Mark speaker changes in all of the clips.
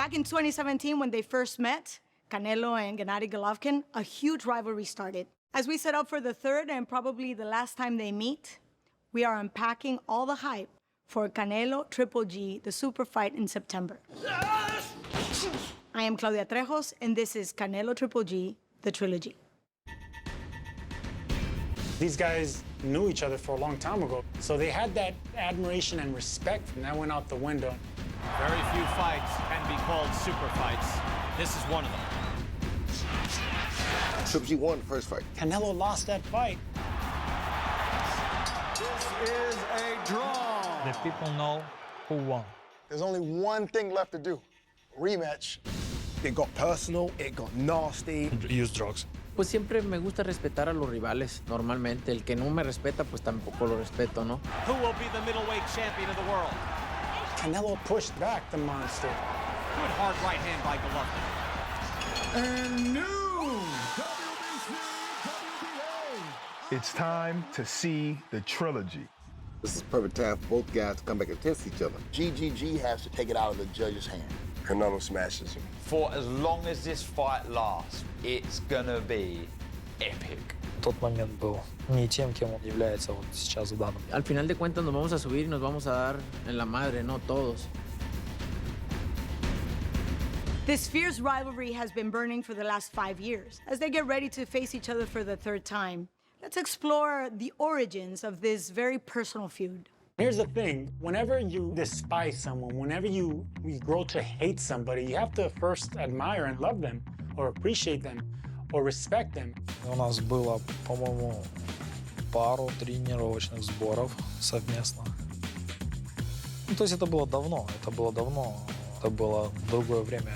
Speaker 1: Back in 2017, when they first met, Canelo and Gennady Golovkin, a huge rivalry started. As we set up for the third and probably the last time they meet, we are unpacking all the hype for Canelo Triple G, the super fight in September. I am Claudia Trejos, and this is Canelo Triple G, the Trilogy.
Speaker 2: These guys knew each other for a long time ago, so they had that admiration and respect, and that went out the window.
Speaker 3: Very few fights can be called super fights. This is one of them.
Speaker 4: Triple G won the first fight.
Speaker 2: Canelo lost that fight.
Speaker 5: This is a draw.
Speaker 6: The people know who won.
Speaker 5: There's only one thing left to do. Rematch.
Speaker 4: It got personal, it got nasty.
Speaker 6: Use drugs.
Speaker 7: Pues siempre me gusta respetar a los rivales, normalmente. El que no me respeta, pues tampoco lo respeto, ¿no?
Speaker 3: Who will be the middleweight champion of the world?
Speaker 2: Canelo pushed back the monster.
Speaker 3: Good hard right hand by Golovkin.
Speaker 5: And new WBA.
Speaker 8: It's time to see the trilogy.
Speaker 4: This is perfect time for both guys to come back and test each other.
Speaker 5: GGG has to take it out of the judge's hand.
Speaker 4: Canelo smashes him.
Speaker 9: For as long as this fight lasts, it's gonna be epic.
Speaker 6: Тот момент был не тем, кем он является вот сейчас в данном.
Speaker 7: Al final de cuentas nos vamos a subir y nos vamos a dar en la madre, no todos.
Speaker 1: This fierce rivalry has been burning for the last 5 years. As they get ready to face each other for the third time, let's explore the origins of this very personal feud.
Speaker 2: Here's the thing, whenever you despise someone, whenever you grow to hate somebody, you have to first admire and love them, or appreciate them, or respect them.
Speaker 6: У нас было, по-моему, пару тренировочных сборов совместно. Ну, то есть это было давно, это было другое время.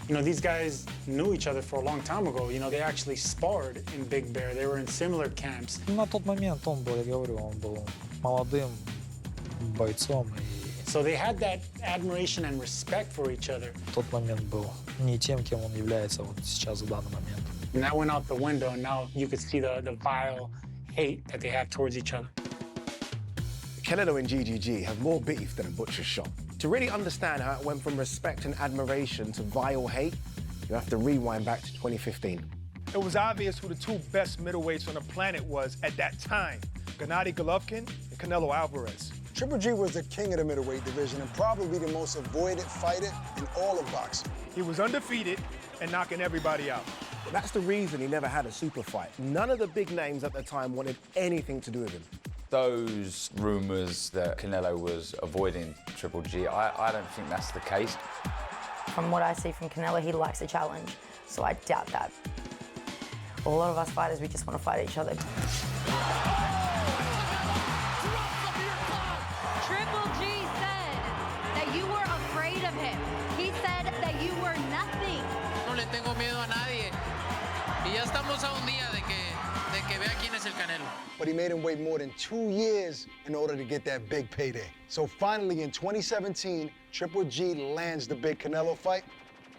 Speaker 2: You know, these guys knew each other for a long time ago. You know, they actually sparred in Big Bear. They were in similar camps.
Speaker 6: На тот момент он был, я говорю, он был молодым бойцом.
Speaker 2: So they had that admiration and respect for each other.
Speaker 6: Тот момент был не тем, кем он является вот сейчас в данный момент.
Speaker 2: And that went out the window, and now you could see the vile hate that they have towards each other.
Speaker 4: Canelo and GGG have more beef than a butcher's shop. To really understand how it went from respect and admiration to vile hate, you have to rewind back to 2015.
Speaker 8: It was obvious who the two best middleweights on the planet was at that time, Gennady Golovkin and Canelo Alvarez.
Speaker 5: Triple G was the king of the middleweight division and probably the most avoided fighter in all of boxing.
Speaker 8: He was undefeated and knocking everybody out.
Speaker 4: That's the reason he never had a super fight. None of the big names at the time wanted anything to do with him.
Speaker 9: Those rumors that Canelo was avoiding Triple G, I don't think that's the case.
Speaker 10: From what I see from Canelo, he likes a challenge, so I doubt that. A lot of us fighters, we just want to fight each other.
Speaker 11: Triple G said that you were afraid of him. He said that you were nothing.
Speaker 7: No le tengo miedo a nadie. Y ya estamos a un día de que vea quién es el Canelo.
Speaker 5: But he made him wait more than 2 years in order to get that big payday. So finally, in 2017, Triple G lands the big Canelo fight.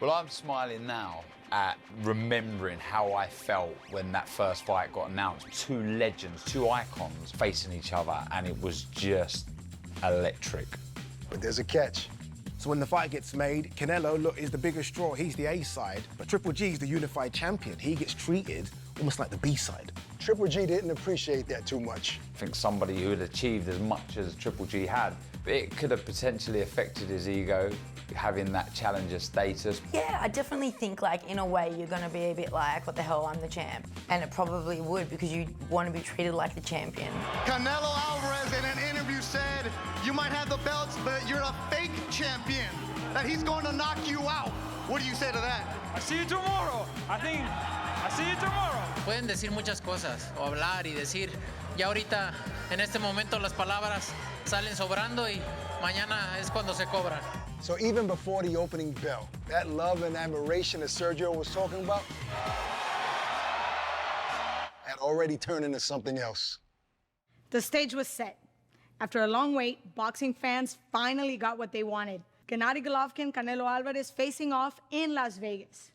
Speaker 9: Well, I'm smiling now at remembering how I felt when that first fight got announced. Two legends, two icons facing each other, and it was just electric.
Speaker 5: But there's a catch.
Speaker 4: So when the fight gets made, Canelo, look, is the biggest draw. He's the A side, but Triple G is the unified champion. He gets treated almost like the B side.
Speaker 5: Triple G didn't appreciate that too much.
Speaker 9: I think somebody who had achieved as much as Triple G had, it could have potentially affected his ego, having that challenger status.
Speaker 10: Yeah, I definitely think, like, in a way, you're going to be a bit like, what the hell, I'm the champ. And it probably would, because you want to be treated like the champion.
Speaker 12: Canelo Alvarez in an interview said, you might have the belts, but you're a fake champion, that he's going to knock you out. What do you say to that?
Speaker 3: I see you tomorrow. I see you tomorrow.
Speaker 7: Pueden decir muchas cosas, o hablar y decir, ya ahorita, en este momento, las palabras salen sobrando y mañana es cuando se cobran.
Speaker 5: So even before the opening bell, that love and admiration that Sergio was talking about had already turned into something else.
Speaker 1: The stage was set. After a long wait, boxing fans finally got what they wanted. Gennady Golovkin, Canelo Alvarez facing off in Las Vegas.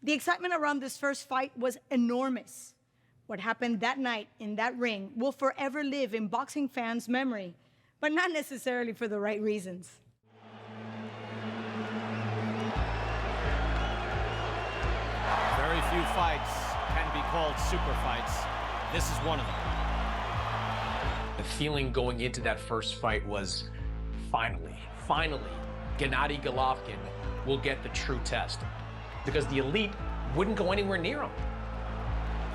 Speaker 1: The excitement around this first fight was enormous. What happened that night in that ring will forever live in boxing fans' memory, but not necessarily for the right reasons.
Speaker 3: few fights can be called super fights. This is one of them.
Speaker 13: The feeling going into that first fight was finally, Gennady Golovkin will get the true test because the elite wouldn't go anywhere near him.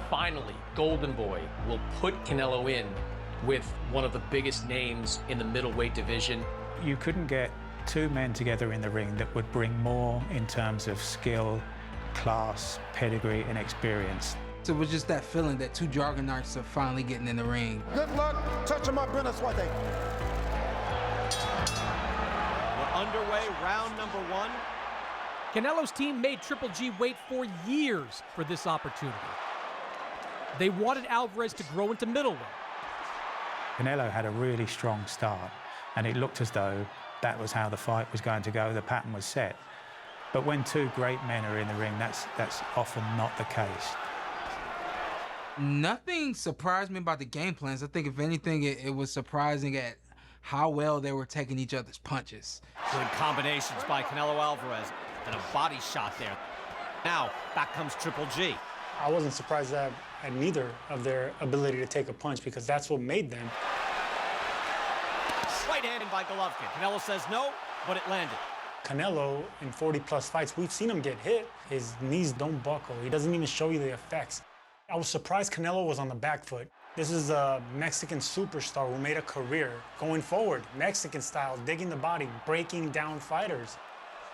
Speaker 13: Finally, Golden Boy will put Canelo in with one of the biggest names in the middleweight division.
Speaker 14: You couldn't get two men together in the ring that would bring more in terms of skill, class, pedigree, and experience.
Speaker 15: So it was just that feeling that two juggernauts are finally getting in the ring.
Speaker 16: Good luck touching my business one day.
Speaker 3: We're underway, round number one.
Speaker 17: Canelo's team made Triple G wait for years for this opportunity. They wanted Alvarez to grow into middleweight.
Speaker 14: Canelo had a really strong start, and it looked as though that was how the fight was going to go. The pattern was set. But when two great men are in the ring, that's often not the case.
Speaker 15: Nothing surprised me about the game plans. I think if anything, it was surprising at how well they were taking each other's punches.
Speaker 3: Good combinations by Canelo Alvarez and a body shot there. Now, back comes Triple G.
Speaker 2: I wasn't surprised at neither of their ability to take a punch because that's what made them.
Speaker 3: Right-handed by Golovkin. Canelo says no, but it landed.
Speaker 2: Canelo, in 40-plus fights, we've seen him get hit. His knees don't buckle. He doesn't even show you the effects. I was surprised Canelo was on the back foot. This is a Mexican superstar who made a career going forward, Mexican style, digging the body, breaking down fighters.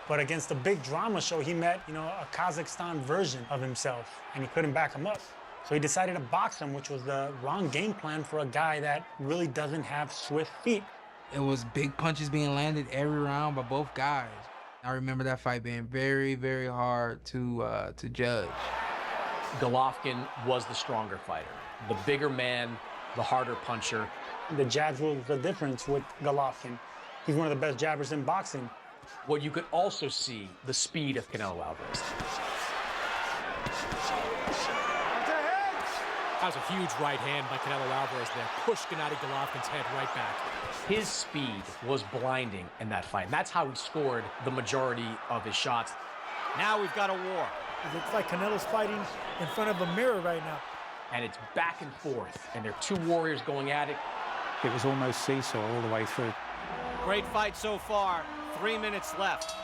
Speaker 2: But against the big drama show, he met, a Kazakhstan version of himself, and he couldn't back him up. So he decided to box him, which was the wrong game plan for a guy that really doesn't have swift feet.
Speaker 15: It was big punches being landed every round by both guys. I remember that fight being very, very hard to judge.
Speaker 13: Golovkin was the stronger fighter, the bigger man, the harder puncher.
Speaker 2: The jabs was the difference with Golovkin. He's one of the best jabbers in boxing.
Speaker 13: What you could also see, the speed of Canelo Alvarez.
Speaker 17: That was a huge right hand by Canelo Alvarez there. Pushed Gennady Golovkin's head right back.
Speaker 13: His speed was blinding in that fight. That's how he scored the majority of his shots.
Speaker 3: Now we've got a war.
Speaker 18: It looks like Canelo's fighting in front of a mirror right now.
Speaker 13: And it's back and forth, and they're two warriors going at it.
Speaker 14: It was almost seesaw all the way through.
Speaker 3: Great fight so far. 3 minutes left.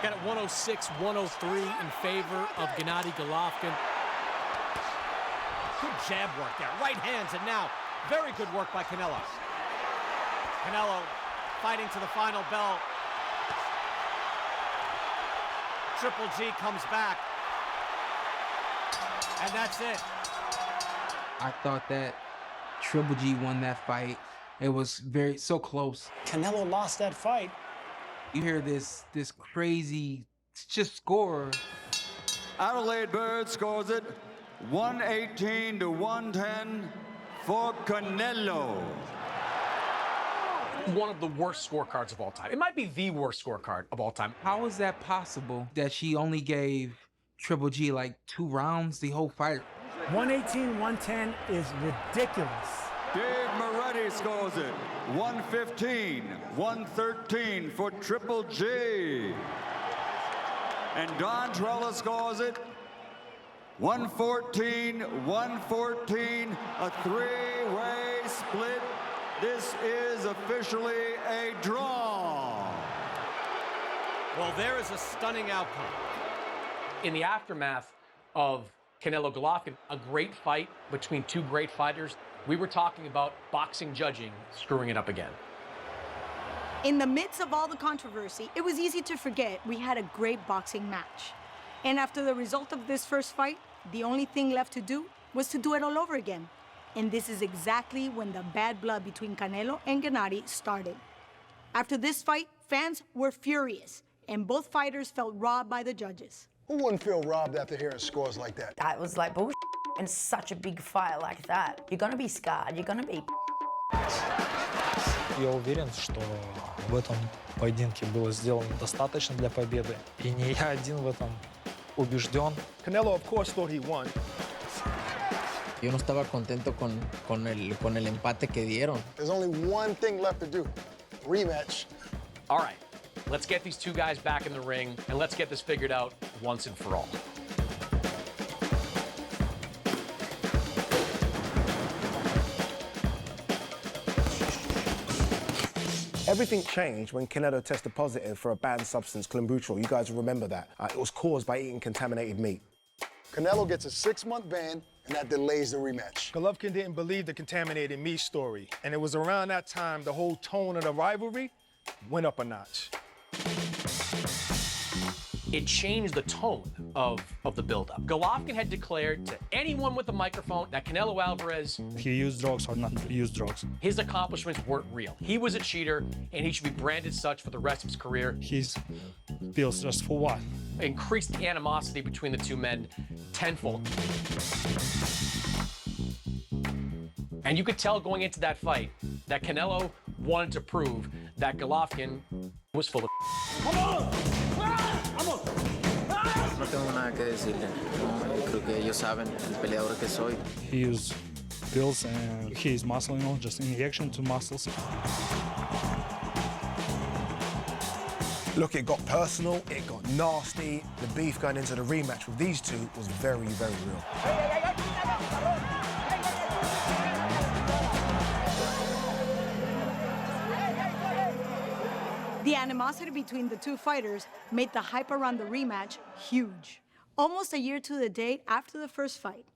Speaker 17: Got it 106-103 in favor of Gennady Golovkin.
Speaker 3: Good jab work there. Right hands, and now very good work by Canelo. Canelo fighting to the final bell. Triple G comes back. And that's it.
Speaker 15: I thought that Triple G won that fight. It was so close.
Speaker 2: Canelo lost that fight.
Speaker 15: You hear this crazy just score.
Speaker 19: Adelaide Bird scores it 118-110 for Canelo.
Speaker 13: One of the worst scorecards of all time. It might be the worst scorecard of all time.
Speaker 15: How is that possible that she only gave Triple G like 2 rounds the whole fight?
Speaker 18: 118-110 is ridiculous.
Speaker 19: Dave Moretti scores it 115-113 for Triple G. And Don Trella scores it 114-114, a 3-way split. This is officially a draw.
Speaker 3: Well, there is a stunning outcome.
Speaker 13: In the aftermath of Canelo Golovkin, a great fight between two great fighters, we were talking about boxing judging screwing it up again.
Speaker 1: In the midst of all the controversy, it was easy to forget we had a great boxing match. And after the result of this first fight, the only thing left to do was to do it all over again. And this is exactly when the bad blood between Canelo and Gennady started. After this fight, fans were furious, and both fighters felt robbed by the judges.
Speaker 5: Who wouldn't feel robbed after hearing scores like that?
Speaker 10: That was like bullshit. In such a big fight like that, you're gonna be scarred, you're gonna be...
Speaker 6: Я уверен, что в этом поединке было сделано достаточно для победы. И не я один в этом убежден.
Speaker 8: Canelo, of course, thought he won.
Speaker 20: Yo no estaba contento con el empate que dieron.
Speaker 5: There's only one thing left to do. Rematch.
Speaker 13: All right, Let's get these two guys back in the ring, and let's get this figured out once and for all.
Speaker 4: Everything changed when Canelo tested positive for a banned substance, clenbuterol. You guys remember that. It was caused by eating contaminated meat.
Speaker 5: Canelo gets a 6-month ban, and that delays the rematch.
Speaker 8: Golovkin didn't believe the contaminated meat story, and it was around that time the whole tone of the rivalry went up a notch.
Speaker 13: It changed the tone of the buildup. Golovkin had declared to anyone with a microphone that Canelo Alvarez,
Speaker 6: He used drugs or not used drugs.
Speaker 13: his accomplishments weren't real. He was a cheater, and he should be branded such for the rest of his career.
Speaker 6: His pills just for what?
Speaker 13: Increased the animosity between the two men tenfold. And you could tell going into that fight that Canelo wanted to prove that Golovkin was full of
Speaker 20: No tengo nada que decirle. No, creo que ellos saben el peleador que soy.
Speaker 6: He used pills and he is muscling, just injection to muscles.
Speaker 4: Look, it got personal, it got nasty. The beef going into the rematch with these two was very, very real.
Speaker 1: The animosity between the two fighters made the hype around the rematch huge. Almost a year to the date after the first fight,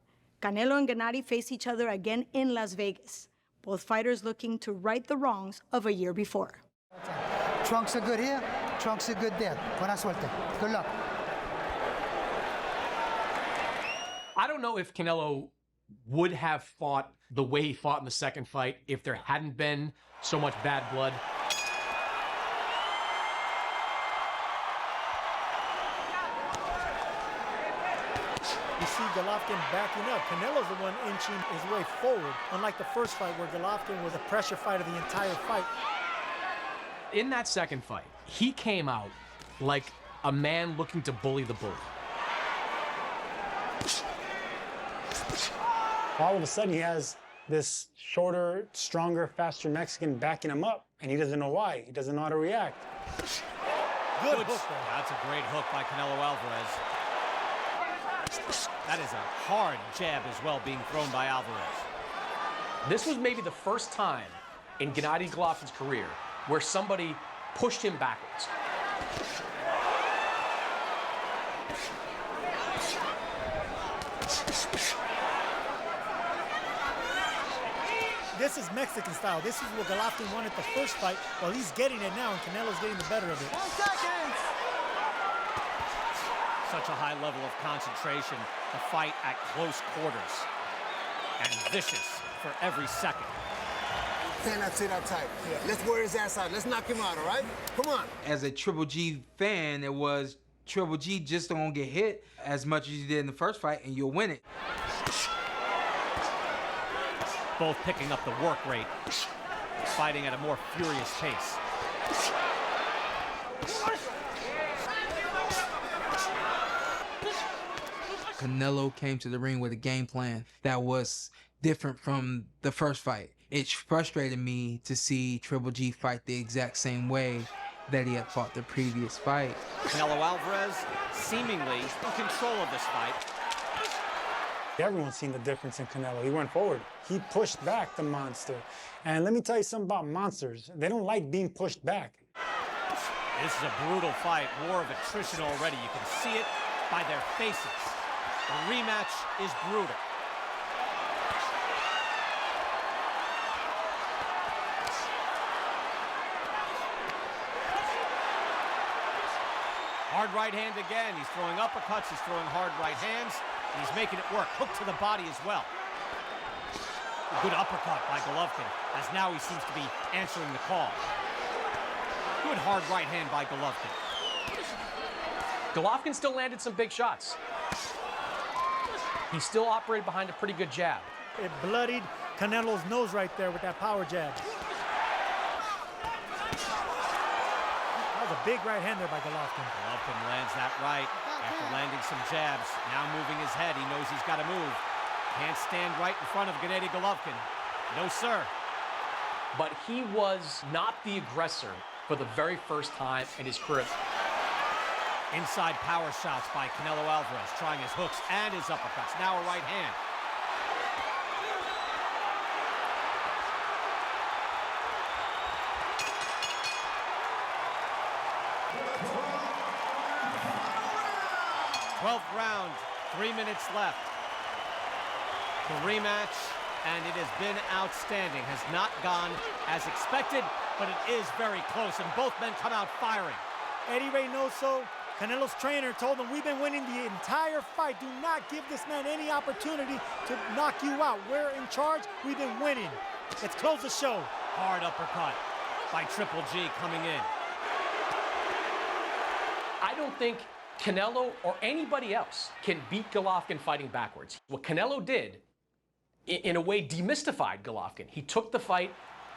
Speaker 1: Canelo and Gennady faced each other again in Las Vegas, both fighters looking to right the wrongs of a year before.
Speaker 21: Trunks are good here, Trunks are good there. Buena suerte. Good luck.
Speaker 13: I don't know if Canelo would have fought the way he fought in the second fight if there hadn't been so much bad blood.
Speaker 18: You see Golovkin backing up. Canelo's the one inching his way forward, unlike the first fight where Golovkin was a pressure fighter the entire fight.
Speaker 13: In that second fight, he came out like a man looking to bully the bully.
Speaker 2: All of a sudden, he has this shorter, stronger, faster Mexican backing him up, and he doesn't know why. He doesn't know how to react.
Speaker 3: Good hook. That's a great hook by Canelo Alvarez. That is a hard jab as well being thrown by Alvarez.
Speaker 13: This was maybe the first time in Gennady Golovkin's career where somebody pushed him backwards.
Speaker 18: This is Mexican style. This is what Golovkin wanted the first fight. Well, he's getting it now, and Canelo's getting the better of it.
Speaker 12: 1 second!
Speaker 3: Such a high level of concentration. The fight at close quarters. And vicious for every second.
Speaker 16: Cannot sit that tight. Let's wear his ass out. Let's knock him out, all right? Come on.
Speaker 15: As a Triple G fan, it was Triple G just don't get hit as much as you did in the first fight, and you'll win it.
Speaker 3: Both picking up the work rate, fighting at a more furious pace.
Speaker 15: Canelo came to the ring with a game plan that was different from the first fight. It frustrated me to see Triple G fight the exact same way that he had fought the previous fight.
Speaker 3: Canelo Alvarez seemingly in control of this fight.
Speaker 2: Everyone's seen the difference in Canelo. He went forward. He pushed back the monster. And let me tell you something about monsters. They don't like being pushed back.
Speaker 3: This is a brutal fight, war of attrition already. You can see it by their faces. The rematch is brutal. Hard right hand again. He's throwing uppercuts, he's throwing hard right hands, and he's making it work. Hook to the body as well. A good uppercut by Golovkin, as now he seems to be answering the call. Good hard right hand by Golovkin.
Speaker 13: Golovkin still landed some big shots. He still operated behind a pretty good jab.
Speaker 18: It bloodied Canelo's nose right there with that power jab. That was a big right hand there by Golovkin.
Speaker 3: Golovkin lands that right after landing some jabs. Now moving his head. He knows he's got to move. Can't stand right in front of Gennady Golovkin. No, sir.
Speaker 13: But he was not the aggressor for the very first time in his career.
Speaker 3: Inside power shots by Canelo Alvarez, trying his hooks and his uppercuts. Now a right hand. Twelfth round, 3 minutes left. The rematch, and it has been outstanding. Has not gone as expected, but it is very close, and both men come out firing.
Speaker 18: Eddie Reynoso, Canelo's trainer, told him, we've been winning the entire fight. Do not give this man any opportunity to knock you out. We're in charge. We've been winning. Let's close the show.
Speaker 3: Hard uppercut by Triple G coming in.
Speaker 13: I don't think Canelo or anybody else can beat Golovkin fighting backwards. What Canelo did, in a way, demystified Golovkin. He took the fight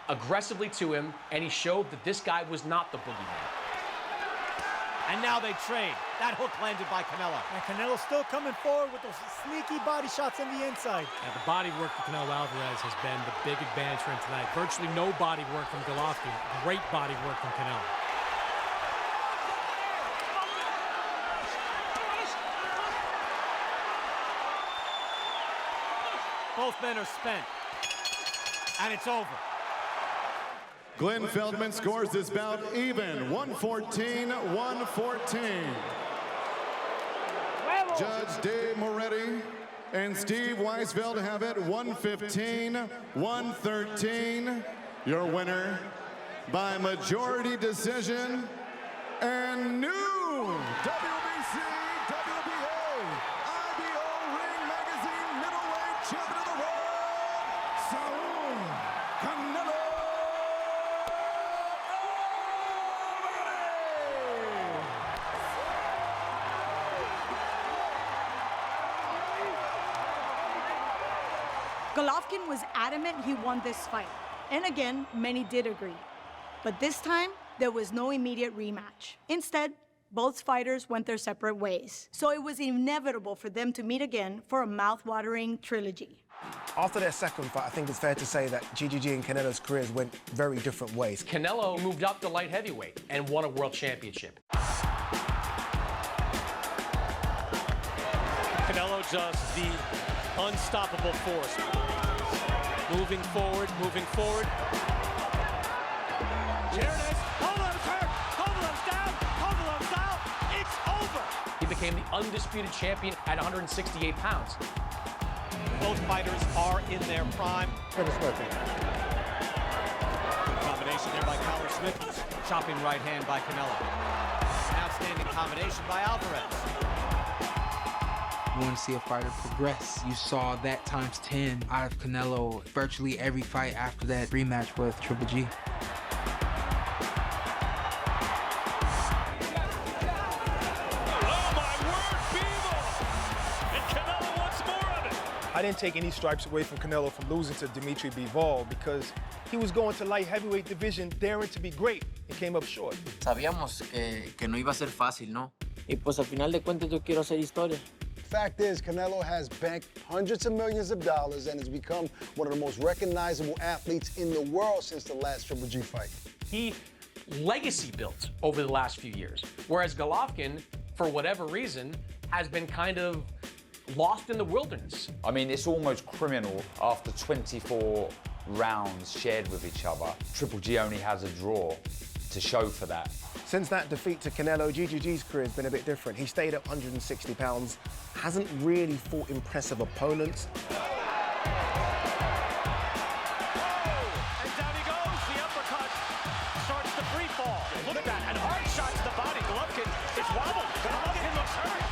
Speaker 13: aggressively to him, and he showed that this guy was not the boogeyman.
Speaker 3: And now they trade. That hook landed by Canelo.
Speaker 18: And Canelo's still coming forward with those sneaky body shots in the inside.
Speaker 17: Yeah, the body work for Canelo Alvarez has been the big advantage for him tonight. Virtually no body work from Golovkin. Great body work from Canelo.
Speaker 3: Both men are spent. And it's over.
Speaker 11: Glenn Feldman scores this bout even, 114-114. Judge Dave Moretti and Steve Weisfeld have it 115-113. Your winner by majority decision and new WBC, WBA, IBO Ring Magazine middleweight champion of the world, Saul Canelo.
Speaker 1: Golovkin was adamant he won this fight. And again, many did agree. But this time, there was no immediate rematch. Instead, both fighters went their separate ways. So it was inevitable for them to meet again for a mouth-watering trilogy.
Speaker 4: After their second fight, I think it's fair to say that GGG and Canelo's careers went very different ways.
Speaker 13: Canelo moved up to light heavyweight and won a world championship.
Speaker 3: Canelo just the unstoppable force. Moving forward, moving forward. Here it is. Kovalev's hurt. Kovalev's down. Kovalev's out. It's over.
Speaker 13: He became the undisputed champion at 168 pounds.
Speaker 3: Both fighters are in their prime. Good combination there by Collar Smith. Chopping right hand by Canelo. An outstanding combination by Alvarez.
Speaker 15: You want to see a fighter progress. You saw that times 10 out of Canelo virtually every fight after that rematch with Triple G.
Speaker 8: I didn't take any stripes away from Canelo from losing to Dimitri Bivol because he was going to light heavyweight division daring to be great and came up short.
Speaker 20: Sabíamos que no iba a ser fácil, ¿no? Y pues al final de cuentas yo quiero hacer historia.
Speaker 5: Fact is, Canelo has banked hundreds of millions of dollars and has become one of the most recognizable athletes in the world since the last Triple G fight.
Speaker 13: He legacy built over the last few years, whereas Golovkin, for whatever reason, has been kind of lost in the wilderness.
Speaker 9: I mean, it's almost criminal after 24 rounds shared with each other. Triple G only has a draw to show for that.
Speaker 4: Since that defeat to Canelo, GGG's career has been a bit different. He stayed at 160 pounds, hasn't really fought impressive opponents.
Speaker 3: And down he goes, the uppercut starts to free fall. Look at that, and hard shot to the body. Golovkin is wobbled. Golovkin looks hurt.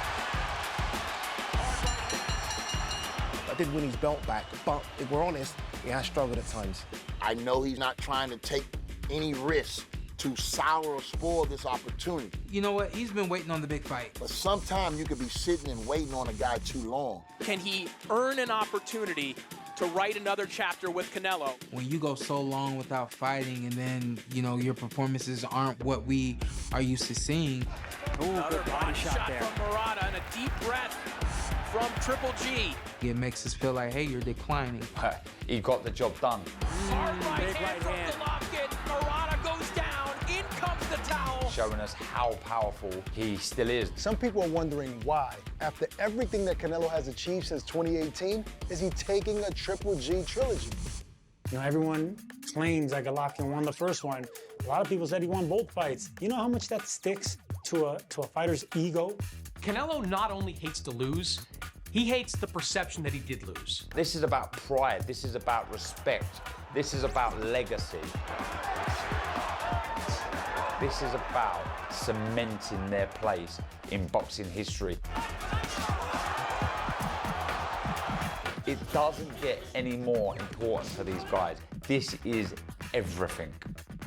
Speaker 4: I did win his belt back, but if we're honest, he has struggled at times.
Speaker 22: I know he's not trying to take any risk to sour or spoil this opportunity.
Speaker 15: You know what? He's been waiting on the big fight.
Speaker 22: But sometimes you could be sitting and waiting on a guy too long.
Speaker 23: Can he earn an opportunity to write another chapter with Canelo?
Speaker 15: When you go so long without fighting and then, you know, your performances aren't what we are used to seeing.
Speaker 23: Another body shot there from Murata and a deep breath from Triple G.
Speaker 15: It makes us feel like, hey, you're declining.
Speaker 9: He got the job done.
Speaker 23: Hard right hand from Golovkin. Murata goes down. In comes the towel.
Speaker 9: Showing us how powerful he still is.
Speaker 5: Some people are wondering why, after everything that Canelo has achieved since 2018, is he taking a Triple G trilogy?
Speaker 2: You know, everyone claims that Golovkin won the first one. A lot of people said he won both fights. You know how much that sticks to a fighter's ego?
Speaker 13: Canelo not only hates to lose, he hates the perception that he did lose.
Speaker 9: This is about pride. This is about respect. This is about legacy. This is about cementing their place in boxing history. It doesn't get any more important for these guys. This is everything.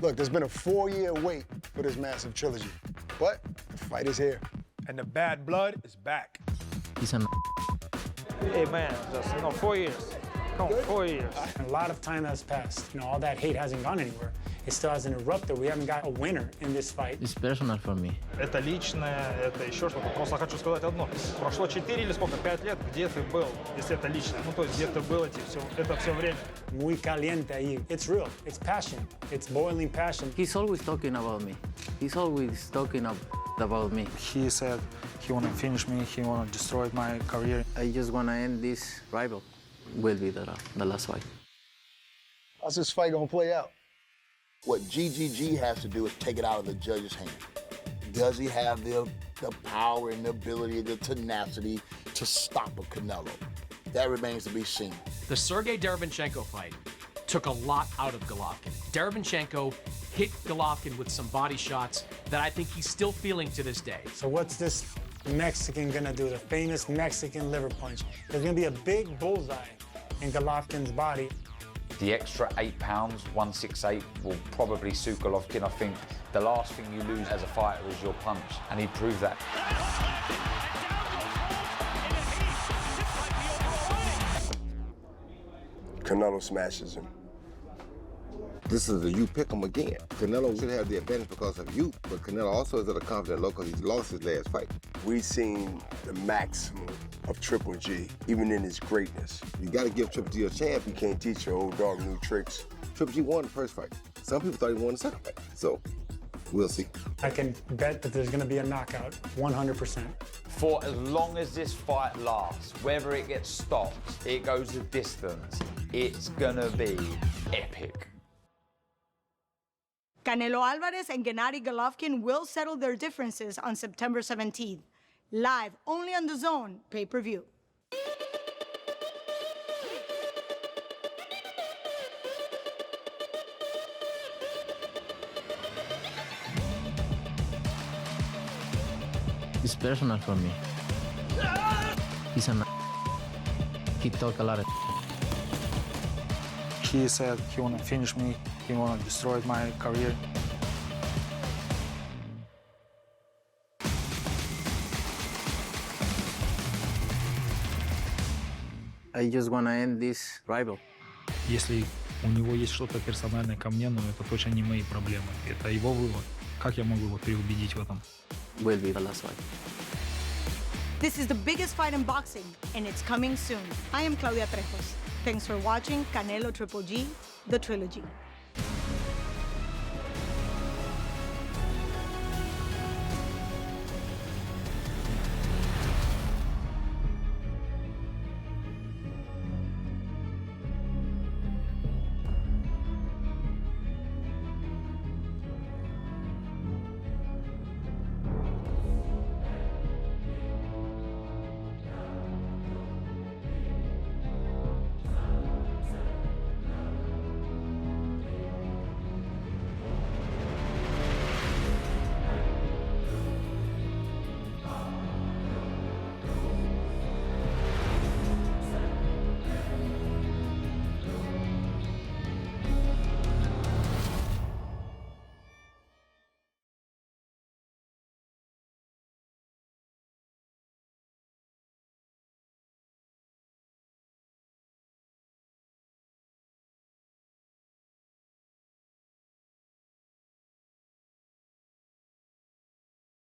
Speaker 5: Look, there's been a 4-year wait for this massive trilogy, but the fight is here.
Speaker 8: And the bad blood is back.
Speaker 20: He's an
Speaker 6: Hey man, just 4 years. Come on, 4 years.
Speaker 2: A lot of time has passed. You know, all that hate hasn't gone anywhere. It still hasn't erupted. We haven't got a winner in this fight.
Speaker 20: It's personal for me.
Speaker 6: Это личное, это еще что-то. Просто хочу сказать одно. Прошло 4 или сколько, 5 лет, где ты был, если это личное? Ну, то есть, где ты был это все время?
Speaker 2: Muy caliente ahí. It's real. It's passion. It's boiling passion.
Speaker 20: He's always talking about me. He's always talking about me.
Speaker 6: He said he wanna finish me, he wanna destroy my career.
Speaker 20: I just wanna end this rival. Will be the last fight.
Speaker 5: How's this fight gonna play out?
Speaker 22: What GGG has to do is take it out of the judge's hand. Does he have the power and the ability, the tenacity to stop a Canelo? That remains to be seen.
Speaker 13: The Sergey Derevyanchenko fight took a lot out of Golovkin. Derevyanchenko hit Golovkin with some body shots that I think he's still feeling to this day.
Speaker 2: So what's this Mexican gonna do? The famous Mexican liver punch. There's gonna be a big bullseye in Golovkin's body.
Speaker 9: The extra 8 pounds, 168, will probably suit Golovkin. I think the last thing you lose as a fighter is your punch, and he proved that.
Speaker 7: Canelo smashes him. This is a you pick him again. Canelo should have the advantage because of youth, but Canelo also is at a confident low because he's lost his last fight. We've seen the maximum of Triple G, even in his greatness. You got to give Triple G a chance. You can't teach your old dog new tricks. Triple G won the first fight. Some people thought he won the second fight. So, we'll see.
Speaker 2: I can bet that there's gonna be a knockout, 100%.
Speaker 9: For as long as this fight lasts, whether it gets stopped, it goes the distance, it's gonna be epic.
Speaker 1: Canelo Alvarez and Gennady Golovkin will settle their differences on September 17th. Live only on DAZN pay-per-view.
Speaker 20: It's personal for me. He's a He talk a lot of
Speaker 6: He said he wanna finish me, he wanna destroy my career.
Speaker 20: I just wanna end this rival.
Speaker 6: Если у него есть что-то персональное ко мне, но это точно не мои проблемы. Это его вывод. Как я могу его переубедить в этом?
Speaker 20: Will be the last fight.
Speaker 1: This is the biggest fight in boxing, and it's coming soon. I am Claudia Trejos. Thanks for watching Canelo Triple G, the Trilogy.